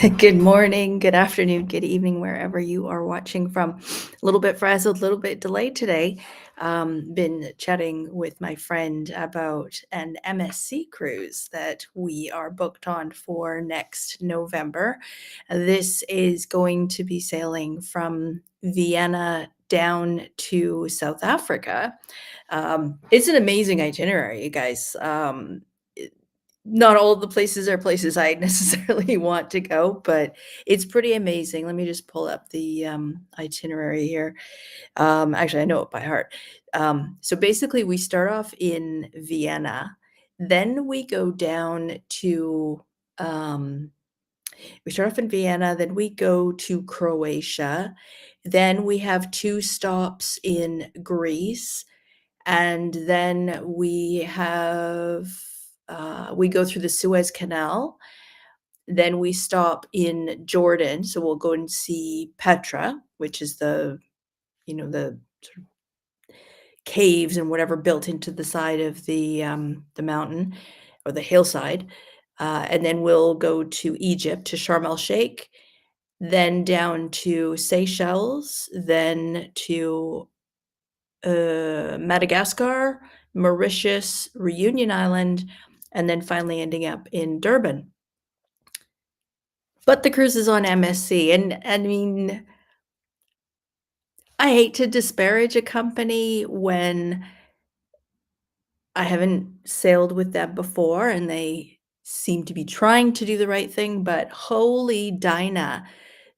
Good morning, good afternoon, good evening, wherever you are watching from. A little bit frazzled, a little bit delayed today. Been chatting with my friend about an MSC cruise that we are booked on for next November. This is going to be sailing from Vienna down to South Africa. It's an amazing itinerary, you guys. Not all of the places are places I necessarily want to go, but it's pretty amazing. Let me just pull up the itinerary here. Actually, I know it by heart. So basically, we start off in Vienna, then we go down to. We start off in Vienna, then we go to Croatia, then we have 2 stops in Greece, and then we go through the Suez Canal. Then we stop in Jordan, so we'll go and see Petra, which is the sort of caves and whatever built into the side of the mountain or the hillside. And then we'll go to Egypt, to Sharm el-Sheikh, then down to Seychelles, then to Madagascar, Mauritius, Reunion Island, and then finally ending up in Durban. But the cruise is on MSC, and I mean, I hate to disparage a company when I haven't sailed with them before and they seem to be trying to do the right thing, but holy Dinah,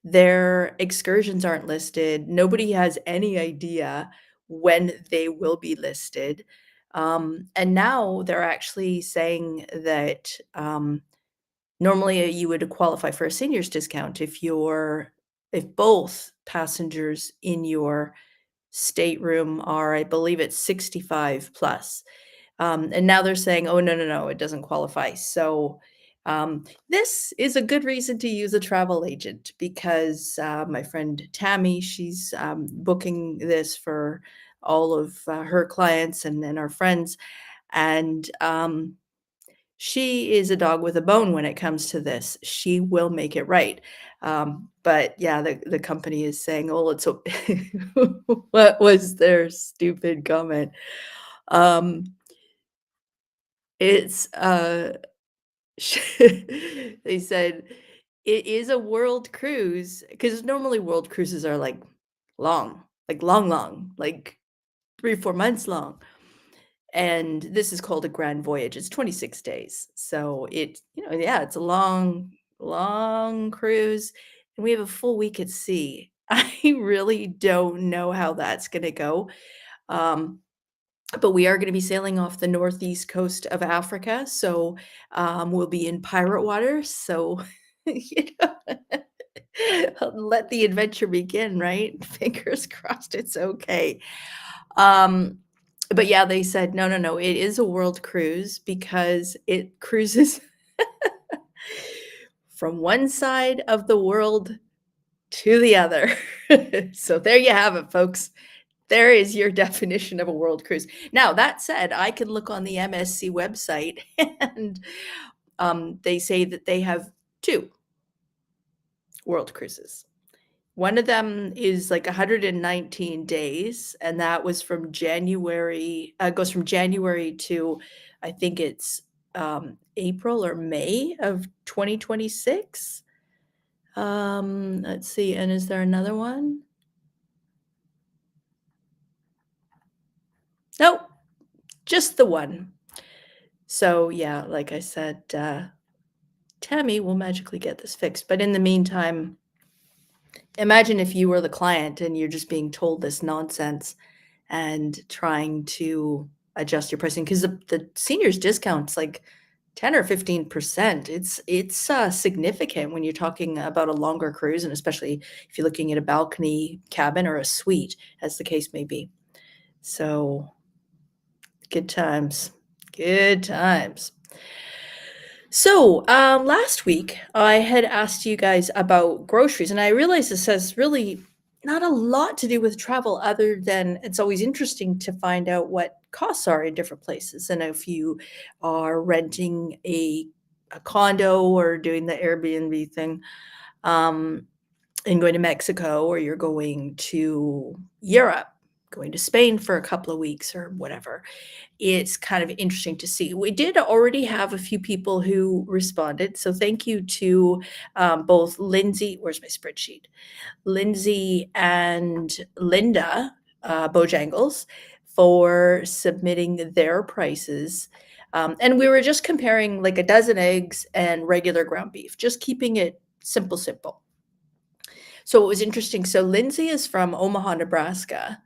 their excursions aren't listed. Nobody has any idea when they will be listed. And now they're actually saying that normally you would qualify for a seniors discount if both passengers in your stateroom are, I believe it's 65 plus. And now they're saying, oh, no, it doesn't qualify. So this is a good reason to use a travel agent because my friend Tammy, she's booking this for all of her clients and our friends. And she is a dog with a bone when it comes to this. She will make it right. But yeah, the company is saying, oh, let's hope. What was their stupid comment? It's they said it is a world cruise because normally world cruises are like long, long, like 3, 4 months long. And this is called a grand voyage. It's 26 days. So yeah, it's a long, long cruise. And we have a full week at sea. I really don't know how that's going to go. But we are going to be sailing off the northeast coast of Africa. So we'll be in pirate waters. So, let the adventure begin, right? Fingers crossed it's okay. But yeah, they said, no, it is a world cruise because it cruises from one side of the world to the other. So there you have it, folks. There is your definition of a world cruise. Now, that said, I can look on the MSC website and they say that they have 2 world cruises. One of them is like 119 days, and that was from January, goes from January to, I think it's April or May of 2026. Let's see, and is there another one? Nope, just the one. So yeah, like I said, Tammy will magically get this fixed. But in the meantime, imagine if you were the client and you're just being told this nonsense and trying to adjust your pricing because the seniors discount's like 10 or 15%. It's significant when you're talking about a longer cruise, and especially if you're looking at a balcony cabin or a suite, as the case may be. So good times. Good times. So last week, I had asked you guys about groceries, and I realized this has really not a lot to do with travel other than it's always interesting to find out what costs are in different places. And if you are renting a a condo or doing the Airbnb thing, and going to Mexico, or you're going to Europe, going to Spain for a couple of weeks or whatever, it's kind of interesting to see. We did already have a few people who responded, so thank you to both Lindsay, where's my spreadsheet? Lindsay and Linda Bojangles for submitting their prices. And we were just comparing like a dozen eggs and regular ground beef, just keeping it simple. So it was interesting. So Lindsay is from Omaha, Nebraska,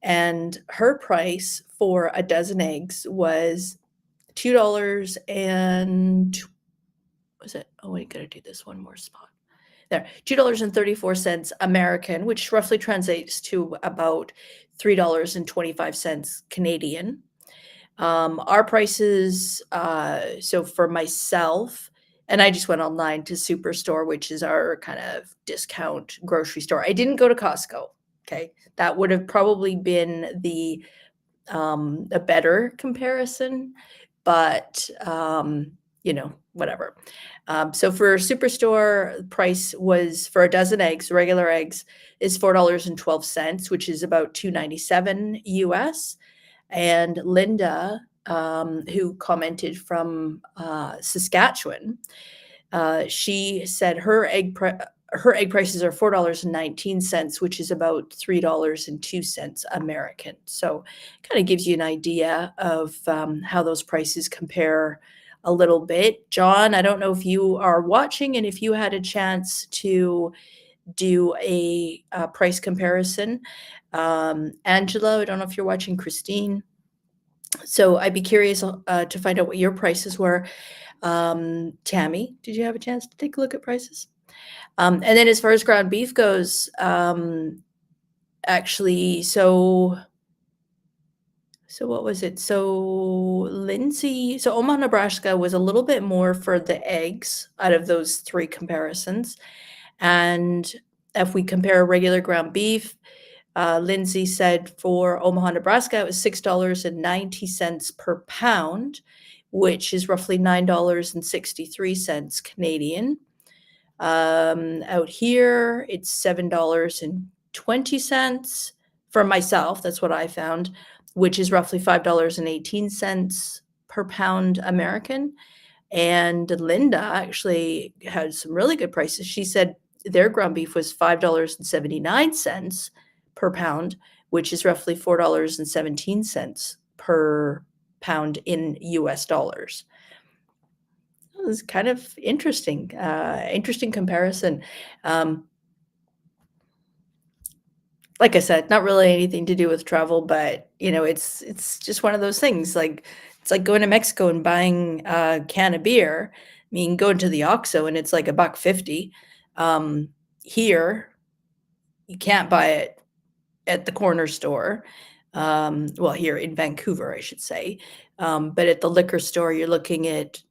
and her price for a dozen eggs was $2 and was it? Oh, I gotta do this one more spot. There, $2.34 American, which roughly translates to about $3.25 Canadian. Our prices, so for myself, and I just went online to Superstore, which is our kind of discount grocery store. I didn't go to Costco. Okay, that would have probably been a better comparison, but whatever. So for Superstore, price was for a dozen eggs, regular eggs, is $4.12, which is about $2.97 US. And Linda, who commented from Saskatchewan, she said her egg prices are $4.19, which is about $3.02 American. So kind of gives you an idea of how those prices compare a little bit. John, I don't know if you are watching and if you had a chance to do a price comparison. Angela, I don't know if you're watching. Christine. So I'd be curious to find out what your prices were. Tammy, did you have a chance to take a look at prices? And then as far as ground beef goes, actually, so what was it? So Lindsay, so Omaha, Nebraska was a little bit more for the eggs out of those three comparisons. And if we compare regular ground beef, Lindsay said for Omaha, Nebraska, it was $6.90 per pound, which is roughly $9.63 Canadian. Out here, it's $7.20 for myself. That's what I found, which is roughly $5.18 per pound American. And Linda actually had some really good prices. She said their ground beef was $5.79 per pound, which is roughly $4.17 per pound in US dollars. It was kind of interesting comparison. Like I said, not really anything to do with travel, but it's just one of those things. Like it's like going to Mexico and buying a can of beer. I mean, going to the OXXO and it's like $1.50. Here, you can't buy it at the corner store. Well, here in Vancouver, I should say. But at the liquor store, you're looking at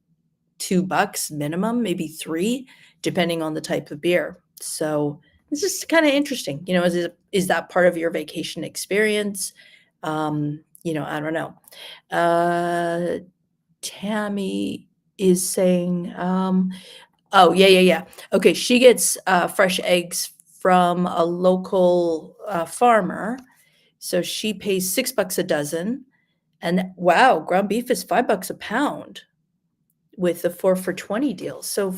$2 minimum, maybe $3, depending on the type of beer. So it's just kind of interesting. Is that part of your vacation experience? I don't know. Tammy is saying, oh, yeah. Okay, she gets fresh eggs from a local farmer. So she pays $6 a dozen. And wow, ground beef is $5 a pound with the 4 for $20 deal. So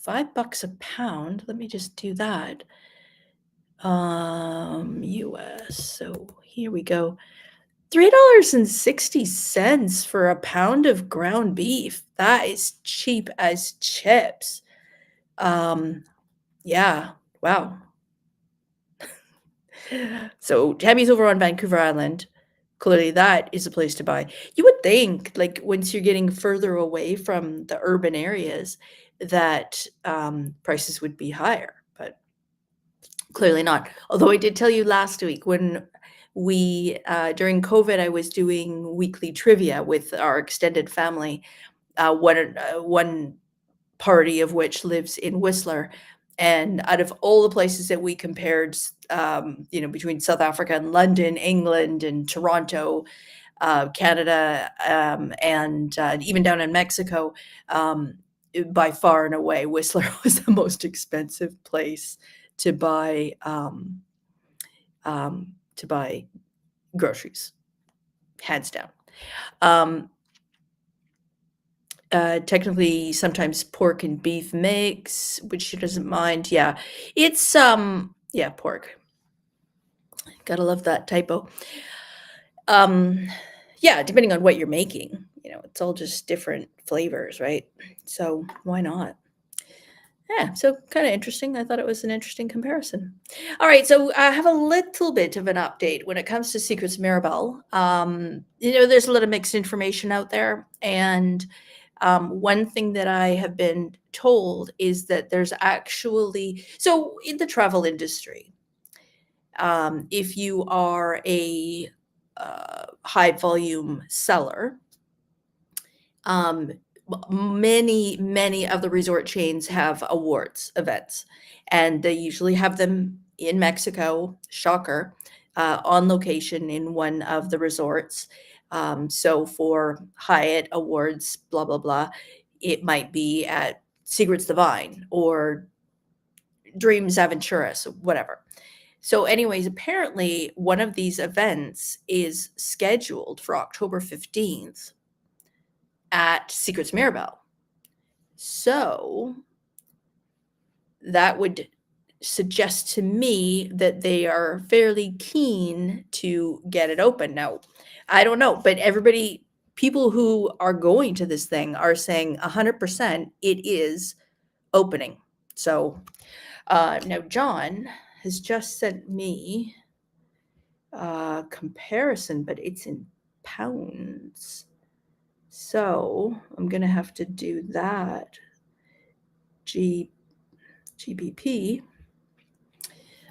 $5 a pound. Let me just do that. US. So here we go. $3.60 for a pound of ground beef. That is cheap as chips. Yeah. Wow. So Tammy's over on Vancouver Island. Clearly that is a place to buy. You would think, like, once you're getting further away from the urban areas, that prices would be higher, but clearly not. Although I did tell you last week when we, during COVID, I was doing weekly trivia with our extended family, one party of which lives in Whistler. And out of all the places that we compared, between South Africa and London, England and Toronto, Canada, and even down in Mexico, by far and away, Whistler was the most expensive place to buy groceries, hands down. Technically, sometimes pork and beef mix, which she doesn't mind. Yeah, it's yeah, pork. Gotta love that typo. Yeah, depending on what you're making, it's all just different flavors, right? So why not? Yeah, so kind of interesting. I thought it was an interesting comparison. All right, so I have a little bit of an update when it comes to Secrets Mirabelle. There's a lot of mixed information out there, and one thing that I have been told is that there's actually, so in the travel industry, if you are a high volume seller, many of the resort chains have awards events, and they usually have them in Mexico, shocker, on location in one of the resorts. So for Hyatt awards, blah, blah, blah, it might be at Secrets Divine or Dreams Aventuras, whatever. So anyways, apparently one of these events is scheduled for October 15th at Secrets Mirabelle. So that would suggest to me that they are fairly keen to get it open. Now, I don't know, but people who are going to this thing are saying 100% it is opening. So now John has just sent me a comparison, but it's in pounds. So I'm going to have to do that. GBP.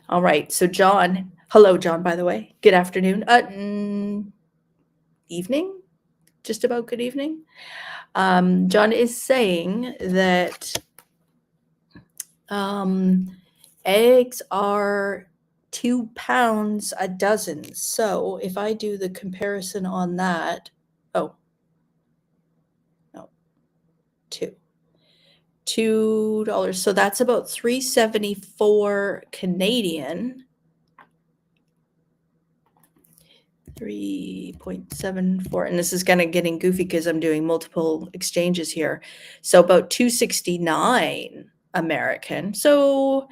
All right. So John, hello, John, by the way. Good afternoon. Evening? Just about good evening. John is saying that eggs are £2 a dozen. So if I do the comparison on that, $2. So that's about $3.74 Canadian. 3.74, and this is kind of getting goofy because I'm doing multiple exchanges here. So about $2.69 American. So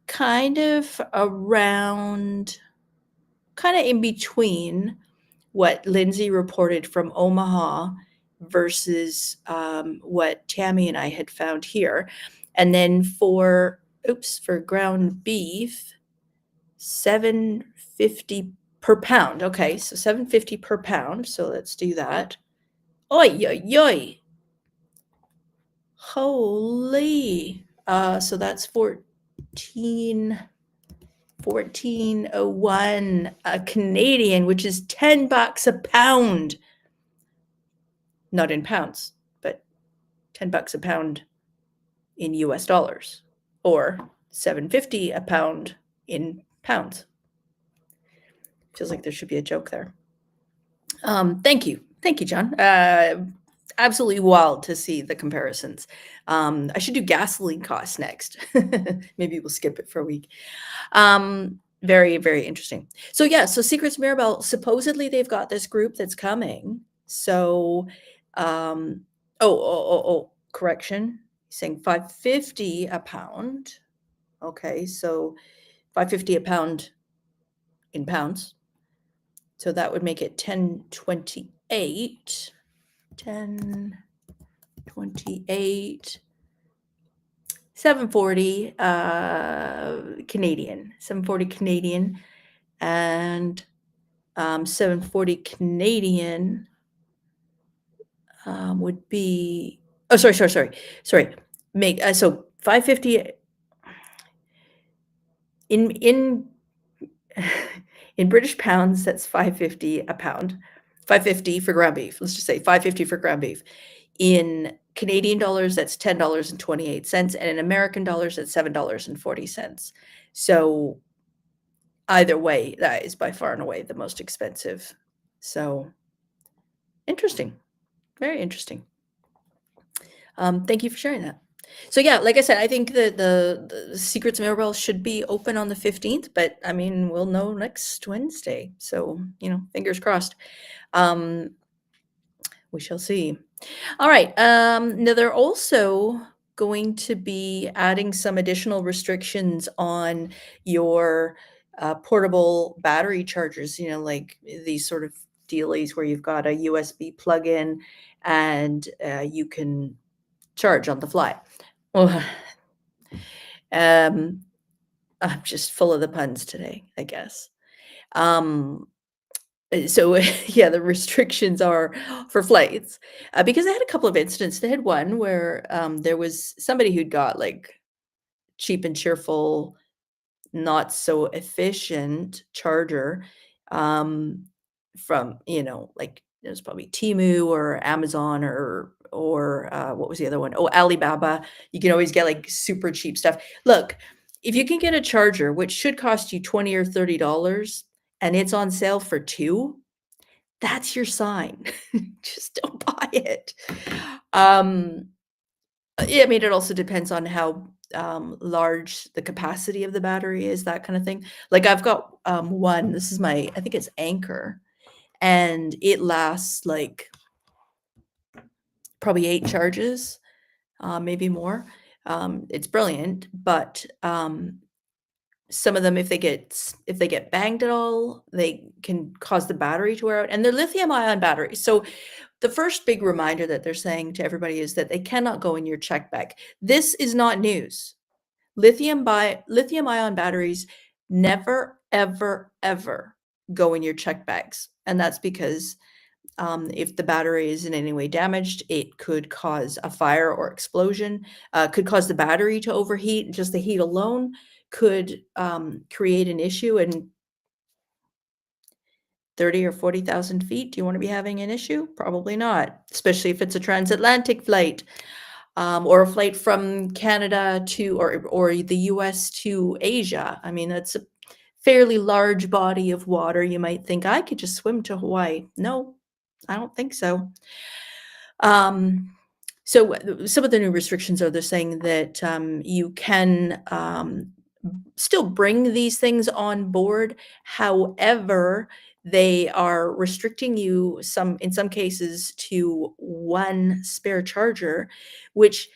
kind of in between what Lindsay reported from Omaha versus what Tammy and I had found here. And then for ground beef, $7.50 per pound. Okay, so $7.50 per pound. So let's do that. Oy, oy, oy. Holy. So that's 14.01 Canadian, which is $10 a pound. Not in pounds, but $10 a pound in US dollars, or $7.50 a pound in pounds. Feels like there should be a joke there. Thank you, John. Absolutely wild to see the comparisons. I should do gasoline costs next. Maybe we'll skip it for a week. Very, very interesting. So yeah, so Secrets Mirabelle, supposedly they've got this group that's coming. So, correction. He's saying $5.50 a pound. Okay, so $5.50 a pound in pounds. So that would make it 10.28. 10.28. 740 Canadian. 740 Canadian, and 740 Canadian would be, sorry. Make so 550 in British pounds, that's 550 a pound. 550 for ground beef. Let's just say 550 for ground beef. In Canadian dollars, that's $10.28, and in American dollars, that's $7.40. So either way, that is by far and away the most expensive. So Interesting. Very interesting. Thank you for sharing that. So yeah, like I said, I think that the Secrets Mirabelle should be open on the 15th, but I mean, we'll know next Wednesday. So, fingers crossed. Um, we shall see. All right. Now they're also going to be adding some additional restrictions on your portable battery chargers, like these sort of dealies where you've got a USB plug-in and you can charge on the fly. Well, I'm just full of the puns today, I guess. So yeah, the restrictions are for flights because I had a couple of incidents. They had one where there was somebody who'd got like cheap and cheerful, not so efficient charger um, from like it was probably Temu or Amazon or what was the other one? Oh, Alibaba. You can always get like super cheap stuff. Look, if you can get a charger which should cost you $20 or $30 and it's on sale for two, that's your sign. Just don't buy it. Yeah, I mean, it also depends on how large the capacity of the battery is, that kind of thing. Like I've got one, this is I think it's Anchor, and it lasts like probably 8 charges, maybe more. It's brilliant, but some of them, if they get banged at all, they can cause the battery to wear out, and they're lithium-ion batteries. So the first big reminder that they're saying to everybody is that they cannot go in your check bag. This is not news. Lithium-ion batteries never, ever, ever go in your check bags, and that's because if the battery is in any way damaged, it could cause a fire or explosion, could cause the battery to overheat. Just the heat alone could create an issue. And 30 or 40,000 feet, do you want to be having an issue? Probably not, especially if it's a transatlantic flight or a flight from Canada to or the US to Asia. I mean, that's a fairly large body of water. You might think I could just swim to Hawaii. No, I don't think so. So some of the new restrictions are they're saying that you can still bring these things on board. However, they are restricting you in some cases to one spare charger, which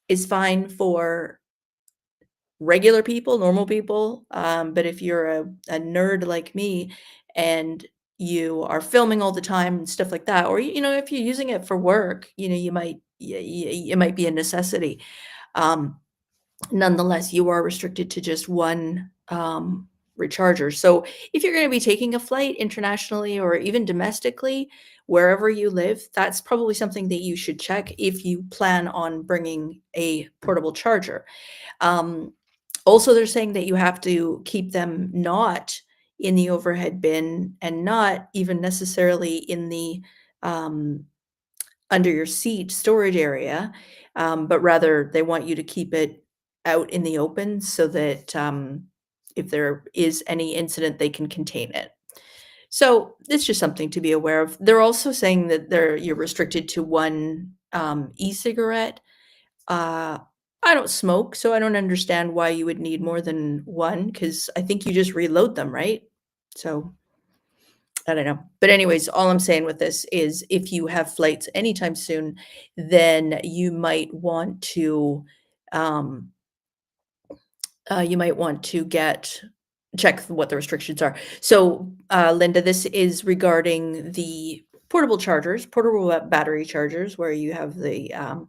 is fine for regular people, normal people. But if you're a nerd like me and you are filming all the time and stuff like that, or if you're using it for work, you might it might be a necessity. Nonetheless, you are restricted to just one recharger. So if you're going to be taking a flight internationally or even domestically, wherever you live, that's probably something that you should check if you plan on bringing a portable charger. Also, they're saying that you have to keep them not in the overhead bin and not even necessarily in the under your seat storage area, but rather they want you to keep it out in the open so that if there is any incident, they can contain it. So it's just something to be aware of. They're also saying that you're restricted to one e-cigarette. I don't smoke, so I don't understand why you would need more than one, because I think you just reload them, right? So I don't know. But anyways, all I'm saying with this is if you have flights anytime soon, then you might want to um, check what the restrictions are. So Linda, this is regarding the portable battery chargers, where you have the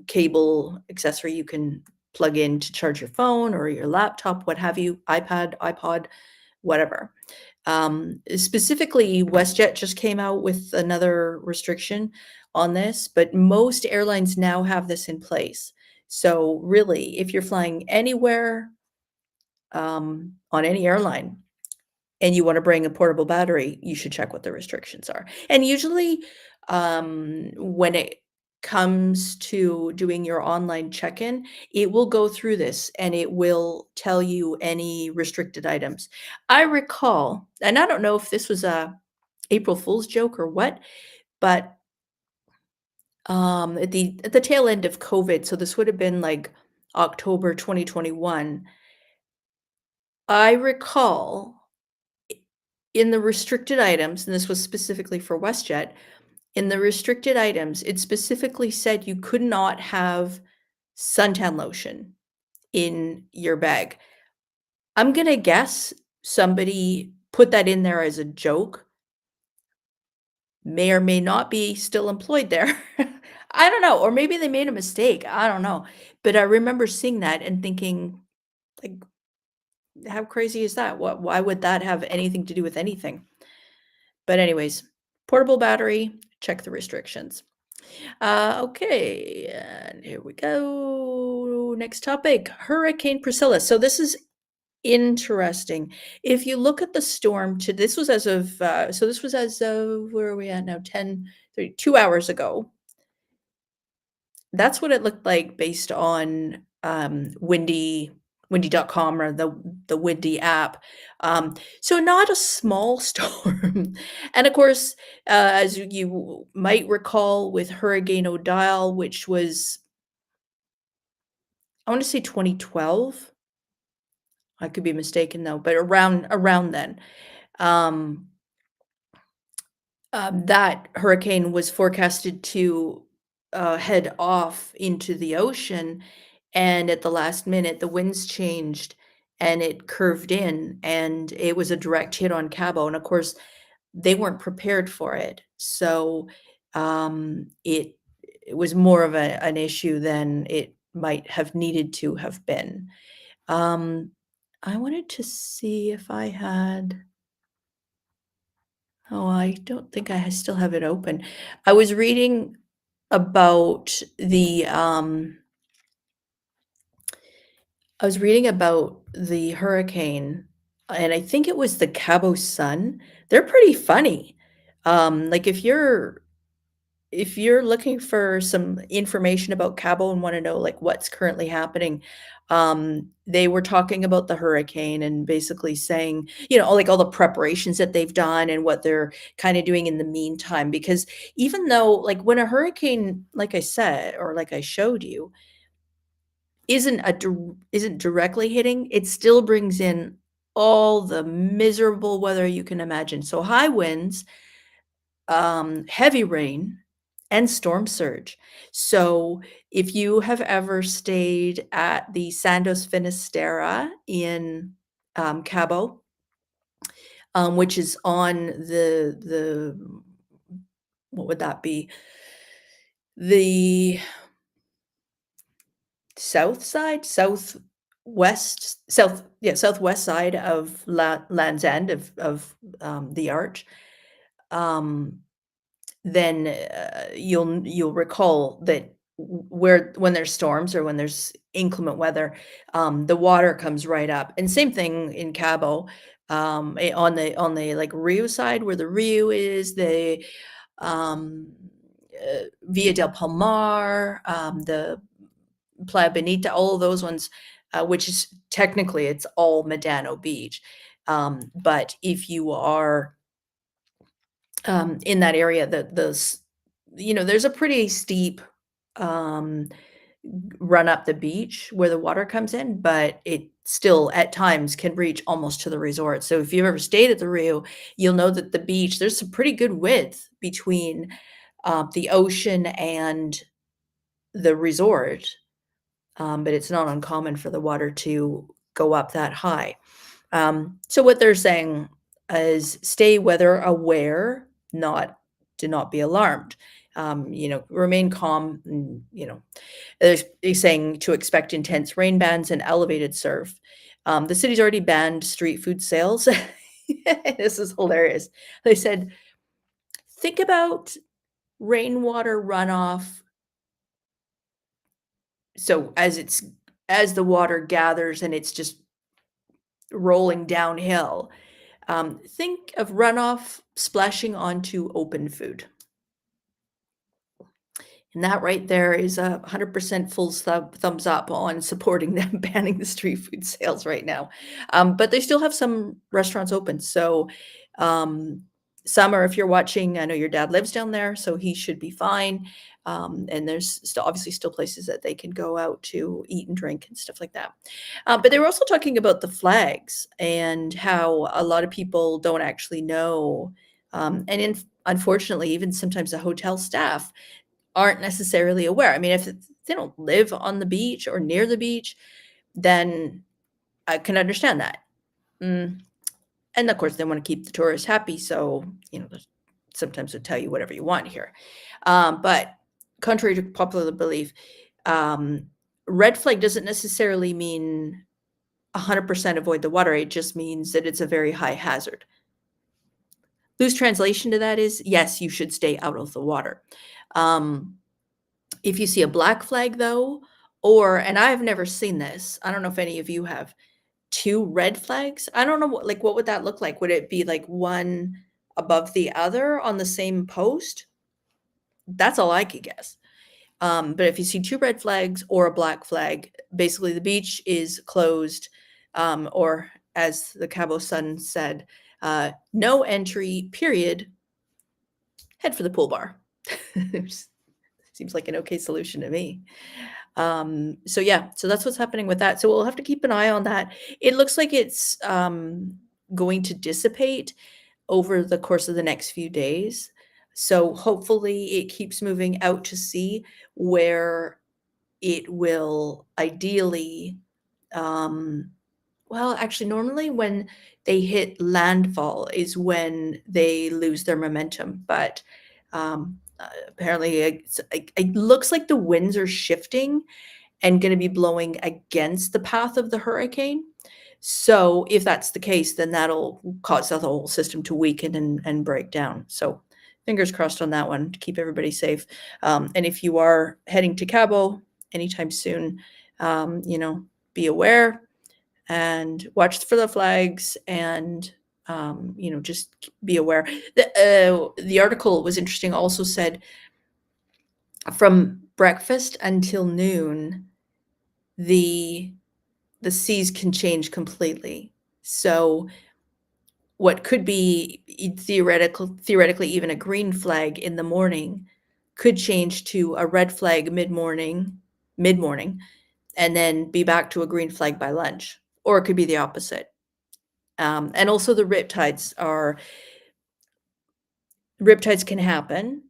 cable accessory you can plug in to charge your phone or your laptop, what have you, iPod, whatever. Specifically, WestJet just came out with another restriction on this, but most airlines now have this in place. So really, if you're flying anywhere on any airline and you want to bring a portable battery, you should check what the restrictions are. And usually when it comes to doing your online check-in, it will go through this and it will tell you any restricted items. I recall, and I don't know if this was April Fool's joke or what, but, at the tail end of COVID, so this would have been, like, October 2021, I recall in the restricted items, and this was specifically for WestJet, in the restricted items, it specifically said you could not have suntan lotion in your bag. I'm gonna guess somebody put that in there as a joke, may or may not be still employed there. I don't know, or maybe they made a mistake, I don't know, but I remember seeing that and thinking, like, how crazy is that? Why would that have anything to do with anything? But anyways, portable battery, check the restrictions. Okay, and here we go. Next topic, Hurricane Priscilla. So this is interesting. If you look at the storm to this was as of where are we at now? 2 hours ago. That's what it looked like based on windy.com or the Windy app. So not a small storm. And of course, as you might recall with Hurricane Odile, which was, I want to say 2012. I could be mistaken though, but around then. Um, that hurricane was forecasted to head off into the ocean, and at the last minute, the winds changed and it curved in, and it was a direct hit on Cabo. And of course, they weren't prepared for it, so it was more of an issue than it might have needed to have been. Um, I wanted to see if I had. Oh, I don't think still have it open. I was reading about the hurricane, and I think it was the Cabo Sun. They're pretty funny. Like if you're looking for some information about Cabo and wanna know, like, what's currently happening, they were talking about the hurricane and basically saying, like, all the preparations that they've done and what they're kinda doing in the meantime, because even though, like, when a hurricane, like I said, or like I showed you, isn't directly hitting, it still brings in all the miserable weather you can imagine. So high winds, heavy rain, and storm surge. So if you have ever stayed at the Sandos Finisterre in Cabo, which is on the what would that be? The south side, southwest side of Land's End of the Arch. Um, then you'll recall that where when there's storms or when there's inclement weather, the water comes right up. And same thing in Cabo, on the like Rio side where the Rio is, the um, Via del Palmar, the Playa Bonita, all of those ones, which is technically it's all Medano Beach. But if you are in that area, there's a pretty steep um, run up the beach where the water comes in, but it still at times can reach almost to the resort. So if you've ever stayed at the Rio, you'll know that the beach, there's some pretty good width between the ocean and the resort, but it's not uncommon for the water to go up that high. So what they're saying is stay weather aware, do not be alarmed. Remain calm. And, they're saying to expect intense rain bands and elevated surf. The city's already banned street food sales. This is hilarious. They said, think about rainwater runoff. So as the water gathers and it's just rolling downhill, think of runoff splashing onto open food. And that right there is 100% full thumbs up on supporting them banning the street food sales right now. But they still have some restaurants open. So, um, Summer, if you're watching, I know your dad lives down there, so he should be fine. And there's still obviously still places that they can go out to eat and drink and stuff like that. But they were also talking about the flags and how a lot of people don't actually know. Unfortunately, even sometimes the hotel staff aren't necessarily aware. I mean, if they don't live on the beach or near the beach, then I can understand that. And of course, they want to keep the tourists happy, so sometimes they'll tell you whatever you want here. But contrary to popular belief, red flag doesn't necessarily mean 100% avoid the water. It just means that it's a very high hazard. Loose translation to that is, yes, you should stay out of the water. If you see a black flag, though, and I've never seen this, I don't know if any of you have, 2 red flags? I don't know what would that look like? Would it be like one above the other on the same post? That's all I could guess. But if you see 2 red flags or a black flag, basically the beach is closed, or as the Cabo Sun said, no entry, period. Head for the pool bar. Seems like an okay solution to me. So yeah, so that's what's happening with that. So we'll have to keep an eye on that. It looks like it's going to dissipate over the course of the next few days. So hopefully it keeps moving out to sea where it will ideally, well, actually, normally when they hit landfall is when they lose their momentum. But apparently it looks like the winds are shifting and going to be blowing against the path of the hurricane. So if that's the case, then that'll cause the whole system to weaken and break down. So fingers crossed on that one to keep everybody safe. And if you are heading to Cabo anytime soon, be aware and watch for the flags and just be aware. The article was interesting, also said from breakfast until noon, the seas can change completely. So what could be theoretically even a green flag in the morning could change to a red flag mid-morning, and then be back to a green flag by lunch, or it could be the opposite. And also the riptides can happen,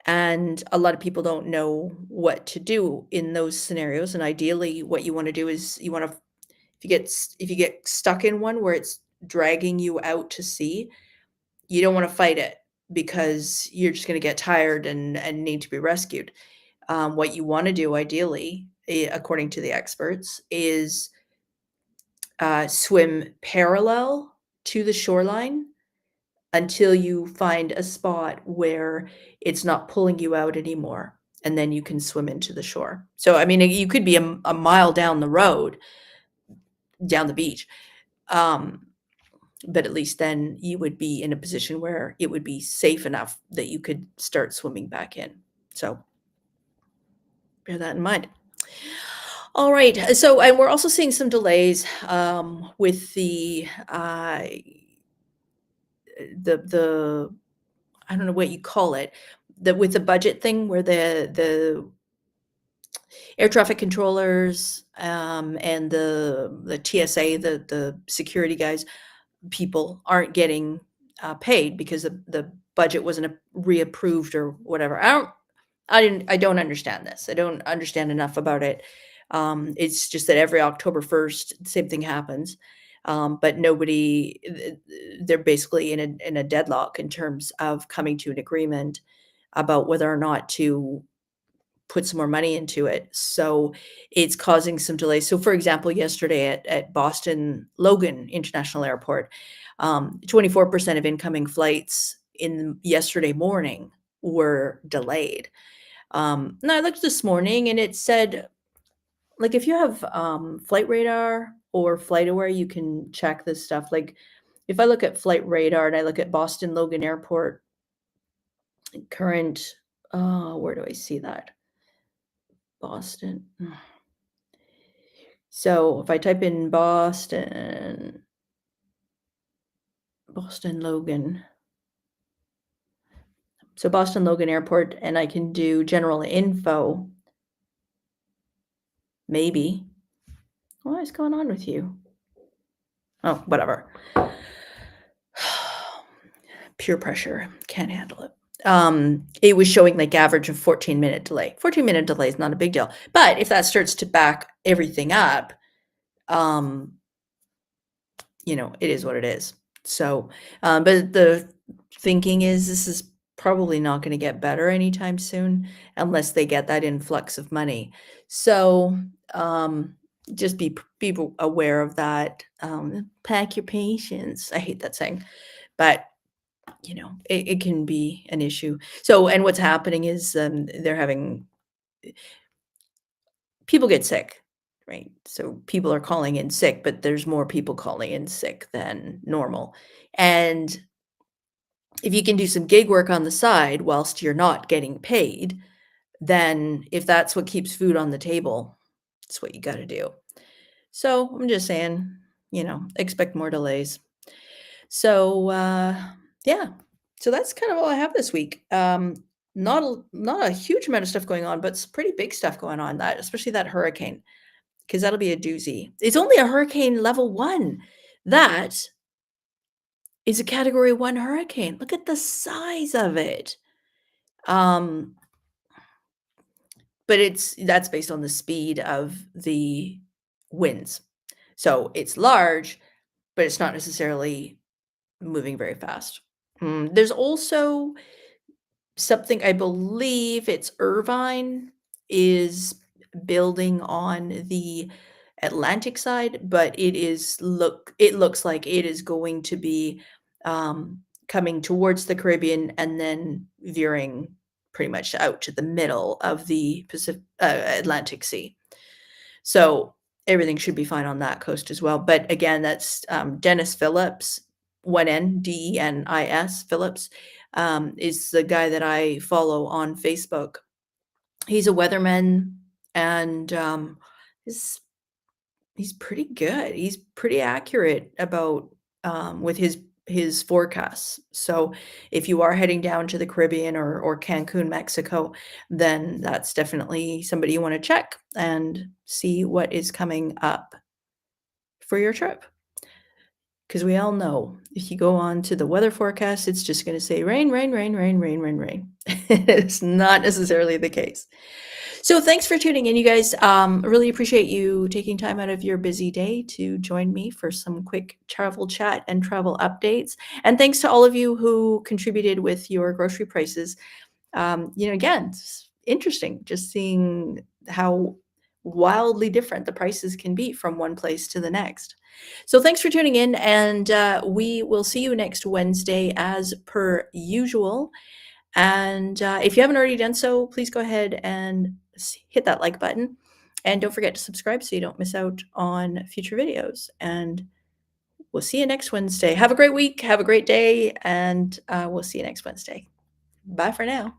and a lot of people don't know what to do in those scenarios. And ideally, what you want to do is if you get stuck in one where it's dragging you out to sea, you don't want to fight it because you're just going to get tired and need to be rescued. What you want to do, ideally, according to the experts, is swim parallel to the shoreline until you find a spot where it's not pulling you out anymore, and then you can swim into the shore. So, I mean, you could be a mile down the road, down the beach, but at least then you would be in a position where it would be safe enough that you could start swimming back in. So bear that in mind. All right. So, and we're also seeing some delays with the I don't know what you call it, with the budget thing where the air traffic controllers and the TSA, the security guys, people aren't getting paid because the budget wasn't reapproved or whatever. I don't understand this. I don't understand enough about it. It's just that every October 1st, the same thing happens. But they're basically in a deadlock in terms of coming to an agreement about whether or not to put some more money into it. So it's causing some delays. So for example, yesterday at Boston Logan International Airport, 24% of incoming flights yesterday morning were delayed. And I looked this morning and it said, like, if you have Flight Radar or FlightAware, you can check this stuff. Like, if I look at Flight Radar and I look at Boston Logan Airport current, where do I see that? Boston. So if I type in Boston Logan, So Boston Logan Airport, and I can do general info. Maybe. What is going on with you? Oh, whatever. Pure pressure. Can't handle it. It was showing like average of 14-minute delay. 14-minute delay is not a big deal. But if that starts to back everything up, it is what it is. So, but the thinking is this is probably not going to get better anytime soon unless they get that influx of money. So, just be aware of that. Pack your patience. I hate that saying, but it can be an issue. So, and what's happening is they're having people get sick, right? So people are calling in sick, but there's more people calling in sick than normal. And if you can do some gig work on the side whilst you're not getting paid, then if that's what keeps food on the table, it's what you got to do. So I'm just saying, expect more delays. So yeah, so that's kind of all I have this week. Not a huge amount of stuff going on, but some pretty big stuff going on. That especially that hurricane, because that'll be a doozy. It's only a hurricane level 1. That is a category 1 hurricane. Look at the size of it. But that's based on the speed of the winds. So it's large, but it's not necessarily moving very fast. There's also something, I believe it's Irvine is building on the Atlantic side, but it looks like it is going to be coming towards the Caribbean and then veering pretty much out to the middle of the Atlantic Sea. So everything should be fine on that coast as well. But again, that's Dennis Phillips, 1N, DENIS Phillips, is the guy that I follow on Facebook. He's a weatherman, and he's pretty good. He's pretty accurate about with his forecasts. So if you are heading down to the Caribbean or Cancun, Mexico, then that's definitely somebody you want to check and see what is coming up for your trip. Because we all know if you go on to the weather forecast, it's just going to say rain, rain, rain, rain, rain, rain, rain. It's not necessarily the case. So thanks for tuning in, you guys. Really appreciate you taking time out of your busy day to join me for some quick travel chat and travel updates. And thanks to all of you who contributed with your grocery prices. Again, it's interesting just seeing how wildly different the prices can be from one place to the next. So thanks for tuning in, and we will see you next Wednesday as per usual. And if you haven't already done so, please go ahead and hit that like button. And don't forget to subscribe so you don't miss out on future videos. And we'll see you next Wednesday. Have a great week. Have a great day. And we'll see you next Wednesday. Bye for now.